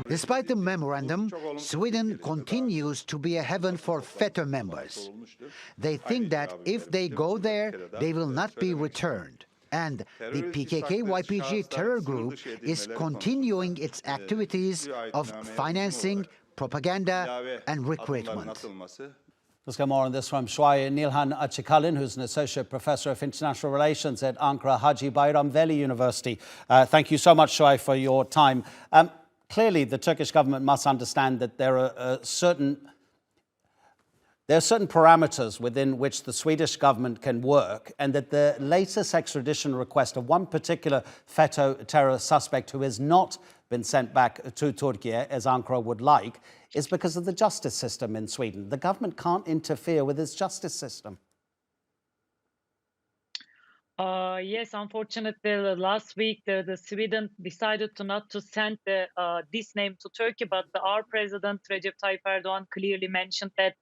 Despite the memorandum, Sweden continues to be a heaven for FETÖ members. They think that if they go there, they will not be returned. And the PKK-YPG terror group is continuing its activities of financing, propaganda and recruitment. Let's get more on this from Suay Nilhan Acikalın, who's an associate professor of international relations at Ankara Haci Bayram Veli University. Thank you so much, Suay, for your time. Clearly, the Turkish government must understand that there are certain parameters within which the Swedish government can work, and that the latest extradition request of one particular FETÖ terror suspect who has not been sent back to Turkey, as Ankara would like, is because of the justice system in Sweden. The government can't interfere with its justice system. Yes, unfortunately, last week the Sweden decided not to send this name to Turkey, but our president Recep Tayyip Erdogan clearly mentioned that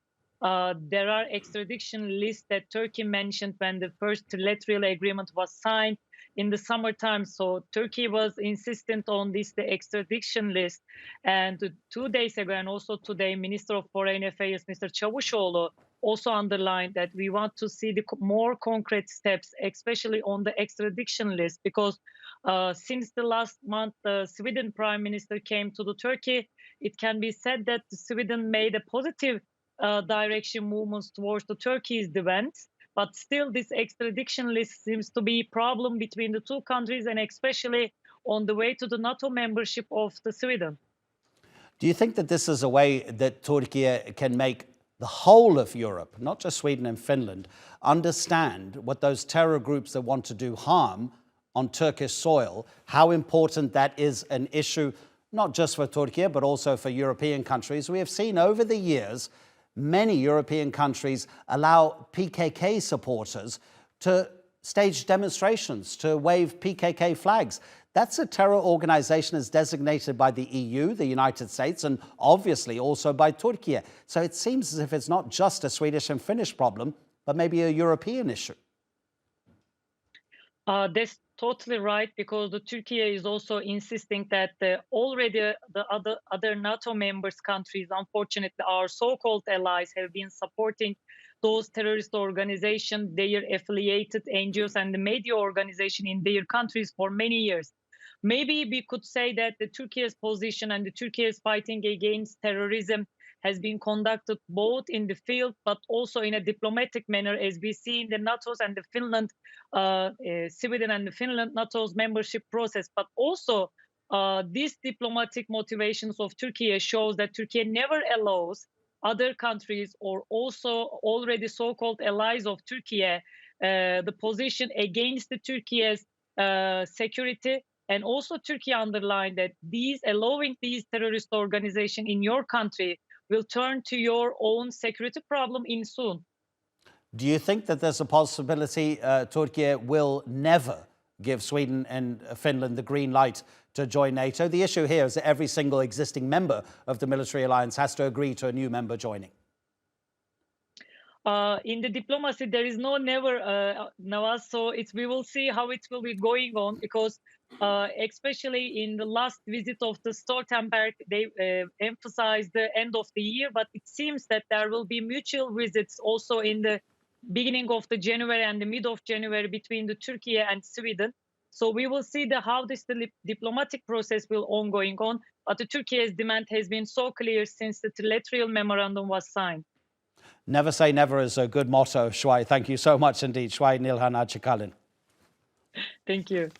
there are extradition lists that Turkey mentioned when the first trilateral agreement was signed in the summertime. So Turkey was insistent on the extradition list. And 2 days ago, and also today, Minister of Foreign Affairs, Mr. Cavusoglu, also underlined that we want to see the more concrete steps, especially on the extradition list, because since the last month, the Sweden Prime Minister came to the Turkey, it can be said that Sweden made a positive direction movements towards the Turkey's defense, but still this extradition list seems to be a problem between the two countries, and especially on the way to the NATO membership of the Sweden. Do you think that this is a way that Turkey can make the whole of Europe, not just Sweden and Finland, understand what those terror groups that want to do harm on Turkish soil, how important that is an issue, not just for Turkey, but also for European countries? We have seen over the years many European countries allow PKK supporters to stage demonstrations, to wave PKK flags. That's a terror organization as designated by the EU, the United States, and obviously also by Turkey. So it seems as if it's not just a Swedish and Finnish problem, but maybe a European issue. That's totally right, because the Turkey is also insisting that already the other NATO members countries, unfortunately, our so-called allies, have been supporting those terrorist organizations, their affiliated NGOs and the media organization in their countries for many years. Maybe we could say that the Turkey's position and the Turkey's fighting against terrorism has been conducted both in the field, but also in a diplomatic manner, as we see in the NATO's and the Finland, Sweden and the Finland NATO's membership process. But also these diplomatic motivations of Turkey shows that Turkey never allows other countries or also already so-called allies of Turkey the position against the Turkey's security. And also Turkey underlined that allowing these terrorist organizations in your country will turn to your own security problem in soon. Do you think that there's a possibility Turkey will never give Sweden and Finland the green light to join NATO? The issue here is that every single existing member of the military alliance has to agree to a new member joining. In the diplomacy, there is no never, Nawaz, so we will see how it will be going on, because especially in the last visit of the Stoltenberg, they emphasized the end of the year, but it seems that there will be mutual visits also in the beginning of the January and the mid of January between the Turkey and Sweden. So we will see how this diplomatic process will ongoing on, but the Turkey's demand has been so clear since the trilateral memorandum was signed. Never say never is a good motto, Suay. Thank you so much indeed. Suay Nilhan Acikalın. Thank you.